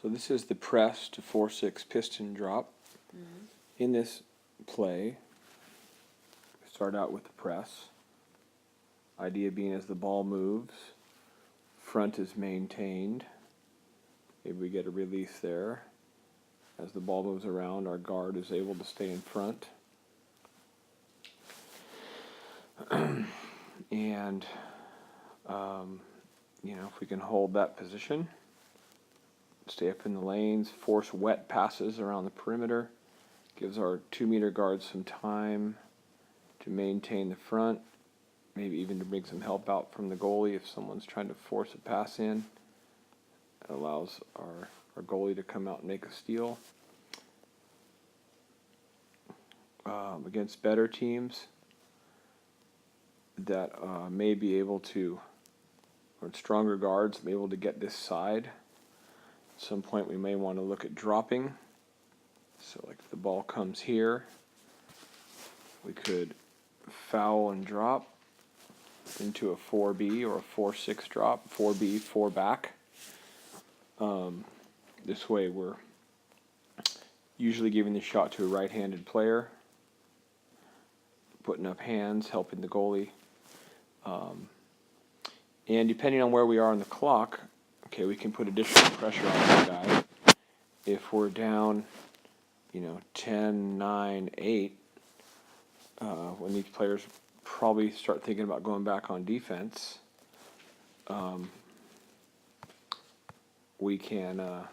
So this is the press to 4-6 piston drop. Mm-hmm. In this play, start out with the press. Idea being as the ball moves, front is maintained. Maybe we get a release there. As the ball moves around, our guard is able to stay in front. And, if we can hold that position, stay up in the lanes, force wet passes around the perimeter, gives our 2-meter guards some time to maintain the front, maybe even to bring some help out from the goalie if someone's trying to force a pass in. It allows our goalie to come out and make a steal. Against better teams that may be able to, or stronger guards, may be able to get this side. At some point we may want to look at dropping. So like if the ball comes here, we could foul and drop into a 4B or a 4-6 drop, 4B, 4 back. This way we're usually giving the shot to a right-handed player, putting up hands, helping the goalie. And depending on where we are on the clock, okay, we can put additional pressure on this guy. If we're down, 10, 9, 8, when these players probably start thinking about going back on defense, we can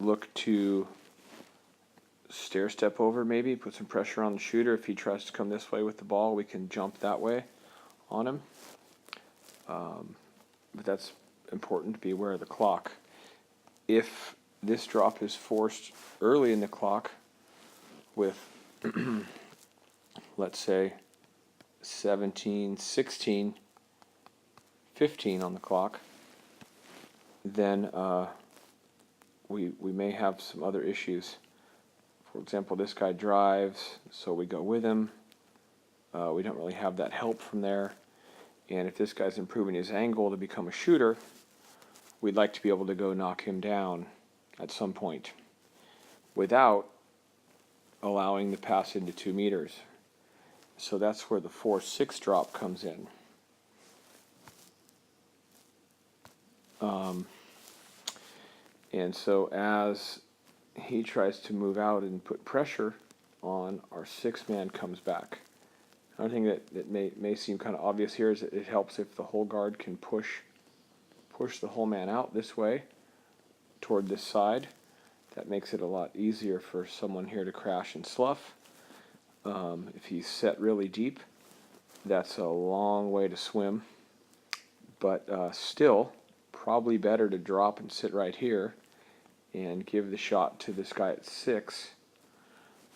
look to stair step over, maybe put some pressure on the shooter. If he tries to come this way with the ball, we can jump that way on him. But that's important to be aware of the clock. If this drop is forced early in the clock with let's say 17, 16, 15 on the clock, then we may have some other issues. For example, this guy drives, so we go with him. We don't really have that help from there. And if this guy's improving his angle to become a shooter, we'd like to be able to go knock him down at some point without allowing the pass into 2 meters. So that's where the 4-6 drop comes in. And so as he tries to move out and put pressure on, our 6-man comes back. Another thing that may seem kind of obvious here is that it helps if the whole guard can push the whole man out this way toward this side. That makes it a lot easier for someone here to crash and slough. If he's set really deep, that's a long way to swim, but still probably better to drop and sit right here and give the shot to this guy at 6,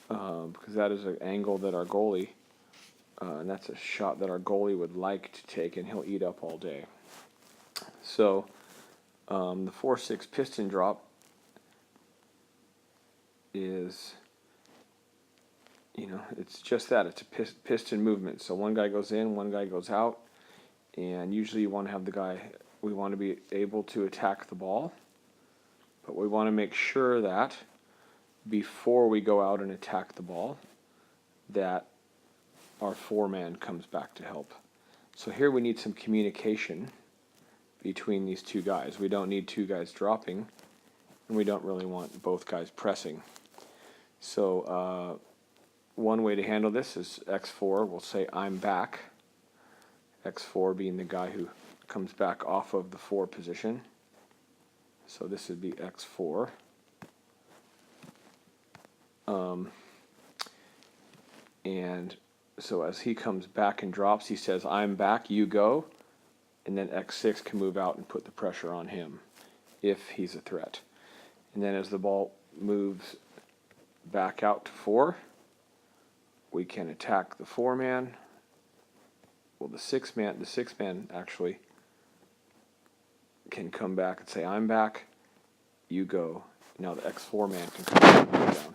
because that is an angle that our goalie, and that's a shot that our goalie would like to take, and he'll eat up all day. So the 4-6 piston drop is, it's just that. It's a piston movement. So one guy goes in, one guy goes out, and usually you want to have we want to be able to attack the ball, but we want to make sure that before we go out and attack the ball, that our 4-man comes back to help. So here we need some communication between these two guys. We don't need 2 guys dropping, and we don't really want both guys pressing. So one way to handle this is X4 will say, "I'm back." X4 being the guy who comes back off of the 4 position. So this would be X4. And so as he comes back and drops, he says, "I'm back, you go." And then X6 can move out and put the pressure on him if he's a threat. And then as the ball moves back out to 4, we can attack the 4-man. Well, the 6-man actually can come back and say, "I'm back, you go." Now the X4 man can come back and go down.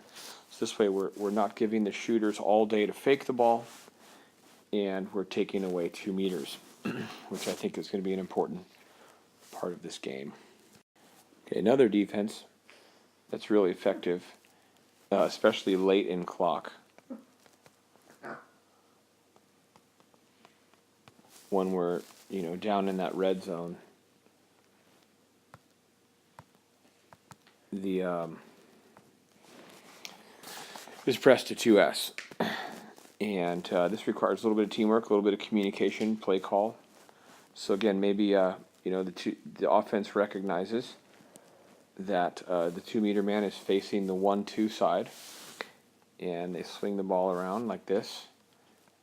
So this way we're not giving the shooters all day to fake the ball, and we're taking away 2 meters, which I think is going to be an important part of this game. Okay, another defense that's really effective, especially late in clock, when we're down in that red zone. The is press to 2S, and this requires a little bit of teamwork, a little bit of communication, play call. So again, maybe the offense recognizes that the 2 meter man is facing the 1-2 side, and they swing the ball around like this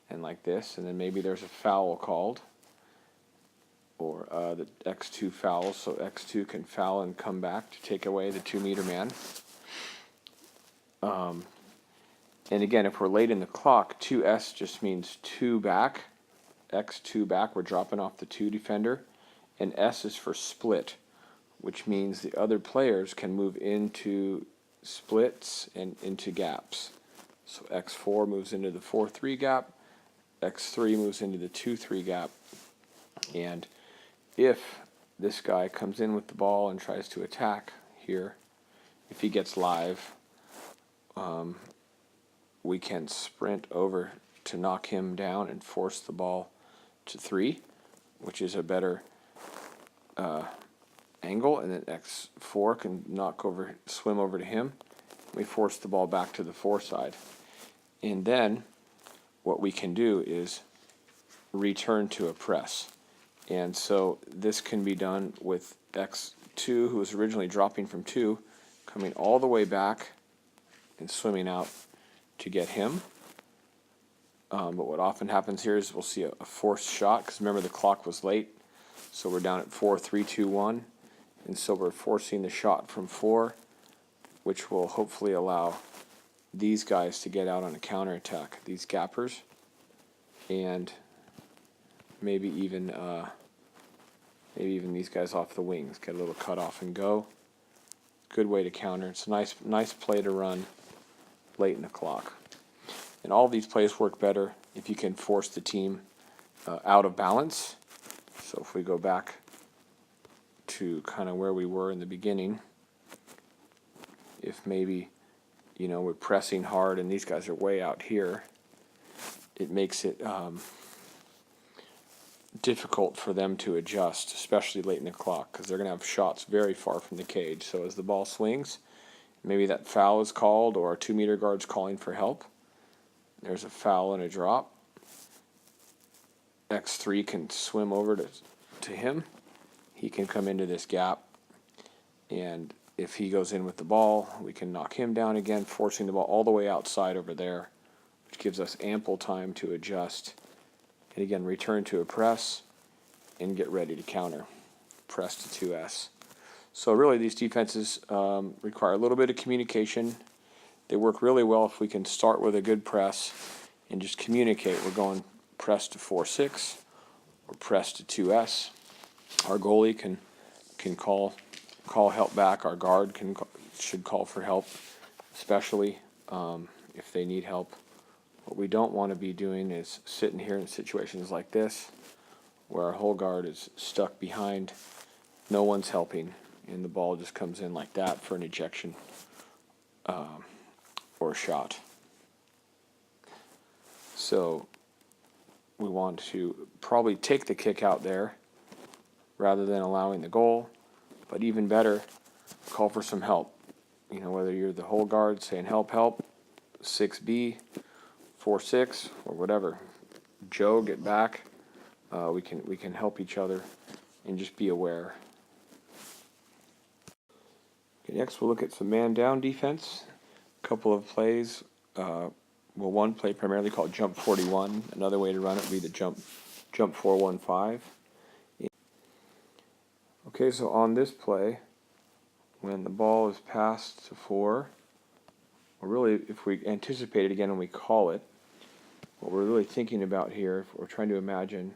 and like this, and then maybe there's a foul called, or the X2 fouls, so X2 can foul and come back to take away the 2 meter man. And again, if we're late in the clock, 2S just means 2 back, X2 back, we're dropping off the 2 defender, and S is for split, which means the other players can move into splits and into gaps. So X4 moves into the 4-3 gap, X3 moves into the 2-3 gap, and if this guy comes in with the ball and tries to attack here, if he gets live, we can sprint over to knock him down and force the ball to 3, which is a better angle, and then X4 can swim over to him. We force the ball back to the 4 side. And then what we can do is return to a press. And so this can be done with X2, who was originally dropping from 2, coming all the way back and swimming out to get him. But what often happens here is we'll see a forced shot, because remember the clock was late, so we're down at 4, 3, 2, 1, and so we're forcing the shot from 4, which will hopefully allow these guys to get out on a counterattack, these gappers, and maybe even these guys off the wings, get a little cut off and go. Good way to counter. It's a nice play to run late in the clock. And all of these plays work better if you can force the team out of balance. So if we go back to kind of where we were in the beginning, if maybe we're pressing hard and these guys are way out here, it makes it difficult for them to adjust, especially late in the clock, because they're going to have shots very far from the cage. So as the ball swings, maybe that foul is called, or our 2 meter guard's calling for help. There's a foul and a drop. X3 can swim over to him. He can come into this gap, and if he goes in with the ball, we can knock him down again, forcing the ball all the way outside over there, which gives us ample time to adjust. And again, return to a press and get ready to counter. Press to 2S. So really these defenses require a little bit of communication. They work really well if we can start with a good press and just communicate. We're going press to 4-6 or press to 2S. Our goalie can call help back. Our guard should call for help, especially if they need help. What we don't want to be doing is sitting here in situations like this where our whole guard is stuck behind, no one's helping, and the ball just comes in like that for an ejection or a shot. So we want to probably take the kick out there rather than allowing the goal, but even better, call for some help. Whether you're the whole guard saying help, 6B, 4-6, or whatever. Joe, get back. We can help each other and just be aware. Okay, next we'll look at some man down defense. A couple of plays. One play primarily called jump 41. Another way to run it would be the jump 4-1-5. Okay, so on this play, when the ball is passed to 4, or really if we anticipate it again when we call it, what we're really thinking about here, if we're trying to imagine,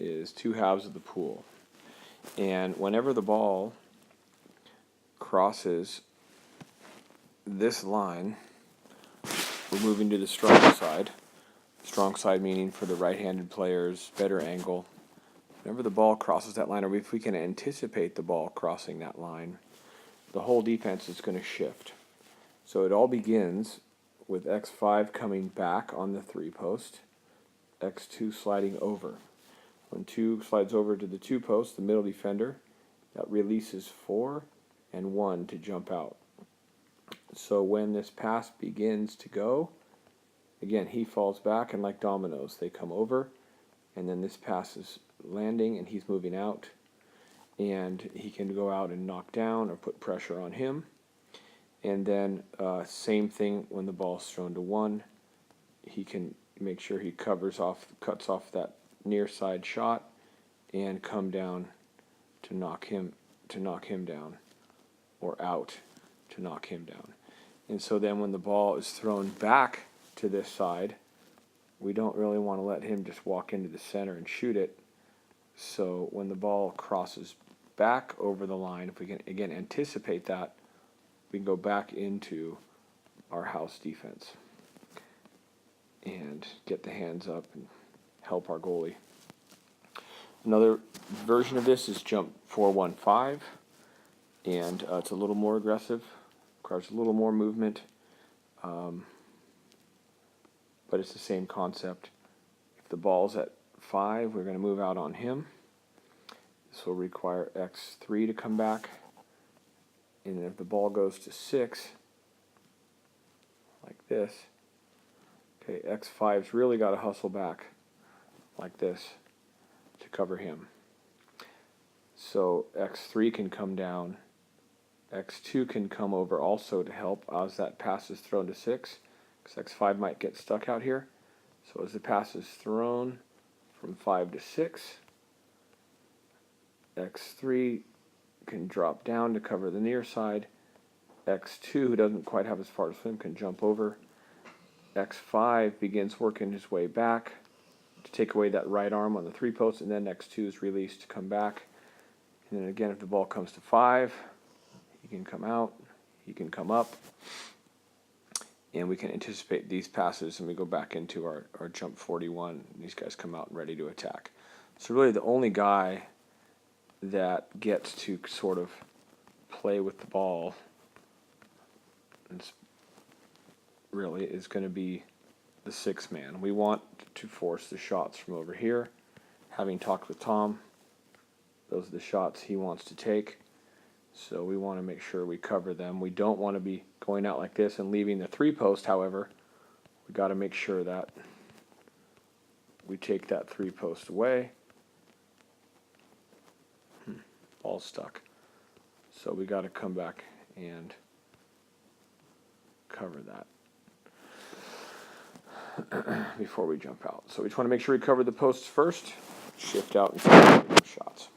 is 2 halves of the pool. And whenever the ball crosses this line, we're moving to the strong side. Strong side meaning for the right-handed players, better angle. Whenever the ball crosses that line, or if we can anticipate the ball crossing that line, the whole defense is going to shift. So it all begins with X5 coming back on the 3 post, X2 sliding over. When 2 slides over to the 2 post, the middle defender, that releases 4 and 1 to jump out. So when this pass begins to go, again, he falls back, and like dominoes, they come over, and then this pass is landing, and he's moving out, and he can go out and knock down or put pressure on him. And then same thing when the ball's thrown to 1, he can make sure he cuts off that near side shot and come down to knock him down, or out to knock him down. And so then when the ball is thrown back to this side, we don't really want to let him just walk into the center and shoot it. So when the ball crosses back over the line, if we can again anticipate that, we can go back into our house defense and get the hands up and help our goalie. Another version of this is jump 4-1-5, and it's a little more aggressive, requires a little more movement, but it's the same concept. If the ball's at 5, we're going to move out on him. This will require X3 to come back. And if the ball goes to 6, like this, okay, X5's really got to hustle back like this to cover him. So X3 can come down, X2 can come over also to help as that pass is thrown to 6, because X5 might get stuck out here. So as the pass is thrown from 5 to 6, X3 can drop down to cover the near side. X2, who doesn't quite have as far to swim, can jump over. X5 begins working his way back to take away that right arm on the 3 post, and then X2 is released to come back. And then again, if the ball comes to 5, he can come out, he can come up, and we can anticipate these passes, and we go back into our jump 41. These guys come out ready to attack. So really the only guy that gets to sort of play with the ball really is going to be the 6th man. We want to force the shots from over here. Having talked with Tom, those are the shots he wants to take. So we want to make sure we cover them. We don't want to be going out like this and leaving the 3 post, however. We got to make sure that we take that 3 post away. All stuck. So we got to come back and cover that before we jump out. So we just want to make sure we cover the posts first, shift out and take those shots.